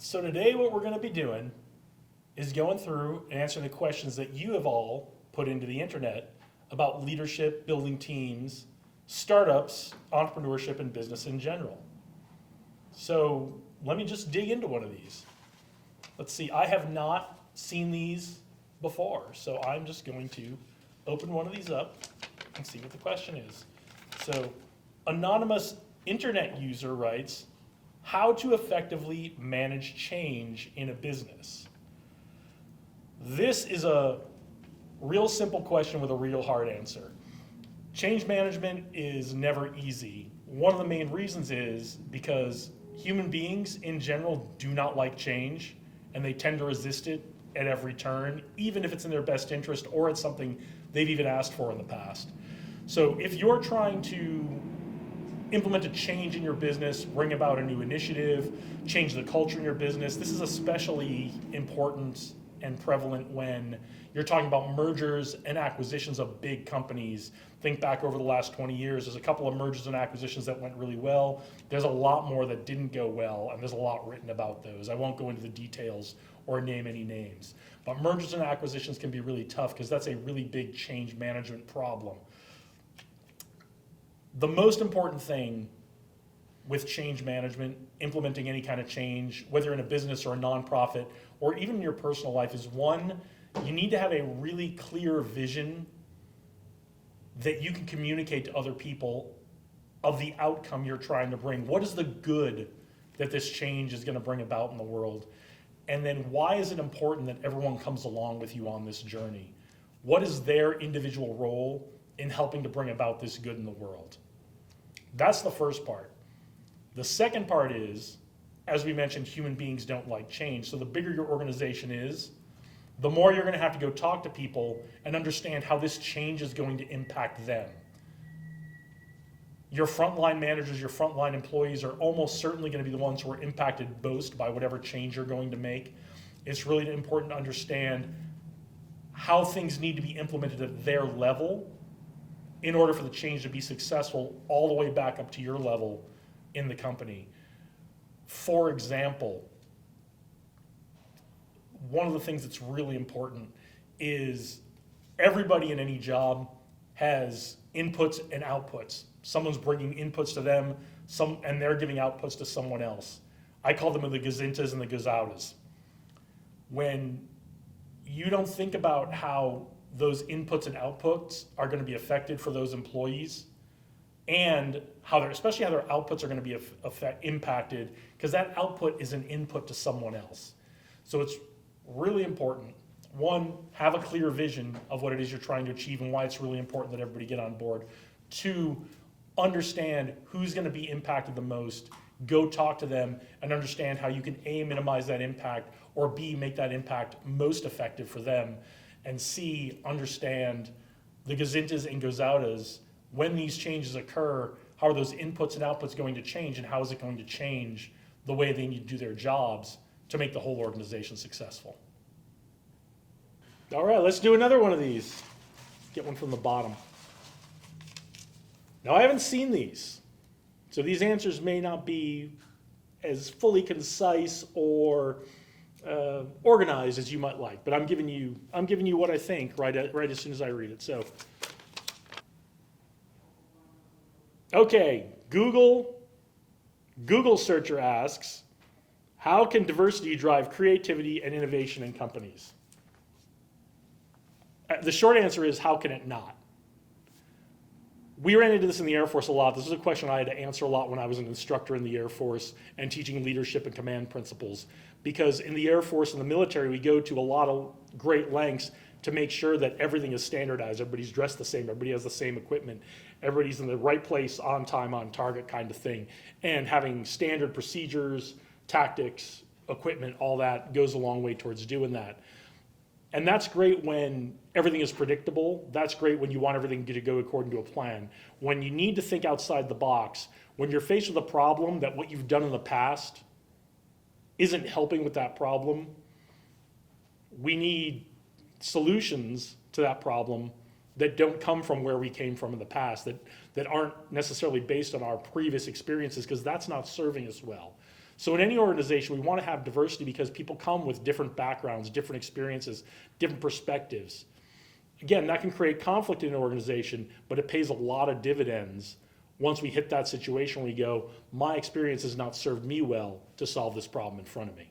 So today what we're going to be doing is going through and answering the questions that you have all put into the internet about leadership, building teams, startups, entrepreneurship, and business in general. So let me just dig into one of these. Let's see, I have not seen these before, so I'm just going to open one of these up and see what the question is. So, anonymous internet user writes, how to effectively manage change in a business. This is a real simple question with a real hard answer. Change management is never easy. One of the main reasons is because human beings in general do not like change, and they tend to resist it at every turn, even if it's in their best interest or it's something they've even asked for in the past. So if you're trying to implement a change in your business, bring about a new initiative, change the culture in your business, this is especially important and prevalent when you're talking about mergers and acquisitions of big companies. Think back over the last 20 years, there's a couple of mergers and acquisitions that went really well. There's a lot more that didn't go well, and there's a lot written about those. I won't go into the details or name any names. But mergers and acquisitions can be really tough because that's a really big change management problem. The most important thing with change management, implementing any kind of change, whether in a business or a nonprofit, or even in your personal life, is one, you need to have a really clear vision that you can communicate to other people of the outcome you're trying to bring. What is the good that this change is going to bring about in the world? And then why is it important that everyone comes along with you on this journey? What is their individual role in helping to bring about this good in the world? That's the first part. The second part is, as we mentioned, human beings don't like change. So the bigger your organization is, the more you're going to have to go talk to people and understand how this change is going to impact them. Your frontline managers, your frontline employees are almost certainly going to be the ones who are impacted most by whatever change you're going to make. It's really important to understand how things need to be implemented at their level in order for the change to be successful all the way back up to your level in the company. For example, one of the things that's really important is everybody in any job has inputs and outputs. Someone's bringing inputs to them, and they're giving outputs to someone else. I call them the gazintas and the gazoutas. When you don't think about how those inputs and outputs are going to be affected for those employees, and especially how their outputs are going to be impacted, because that output is an input to someone else. So it's really important. One, have a clear vision of what it is you're trying to achieve and why it's really important that everybody get on board. Two, understand who's going to be impacted the most. Go talk to them and understand how you can A, minimize that impact, or B, make that impact most effective for them. And C, understand the gazintas and gozautas. When these changes occur, how are those inputs and outputs going to change, and how is it going to change the way they need to do their jobs to make the whole organization successful? All right, let's do another one of these. Get one from the bottom. Now, I haven't seen these, so these answers may not be as fully concise or organized as you might like, but I'm giving you what I think right as soon as I read it. So, okay, Google searcher asks, how can diversity drive creativity and innovation in companies? The short answer is, how can it not? We ran into this in the Air Force a lot. This is a question I had to answer a lot when I was an instructor in the Air Force and teaching leadership and command principles. Because in the Air Force and the military, we go to a lot of great lengths to make sure that everything is standardized. Everybody's dressed the same. Everybody has the same equipment. Everybody's in the right place, on time, on target kind of thing. And having standard procedures, tactics, equipment, all that goes a long way towards doing that. And that's great when everything is predictable. That's great when you want everything to go according to a plan. When you need to think outside the box, when you're faced with a problem that what you've done in the past isn't helping with that problem, we need solutions to that problem that don't come from where we came from in the past, that aren't necessarily based on our previous experiences, because that's not serving us well. So in any organization, we want to have diversity because people come with different backgrounds, different experiences, different perspectives. Again, that can create conflict in an organization, but it pays a lot of dividends once we hit that situation where we go, my experience has not served me well to solve this problem in front of me.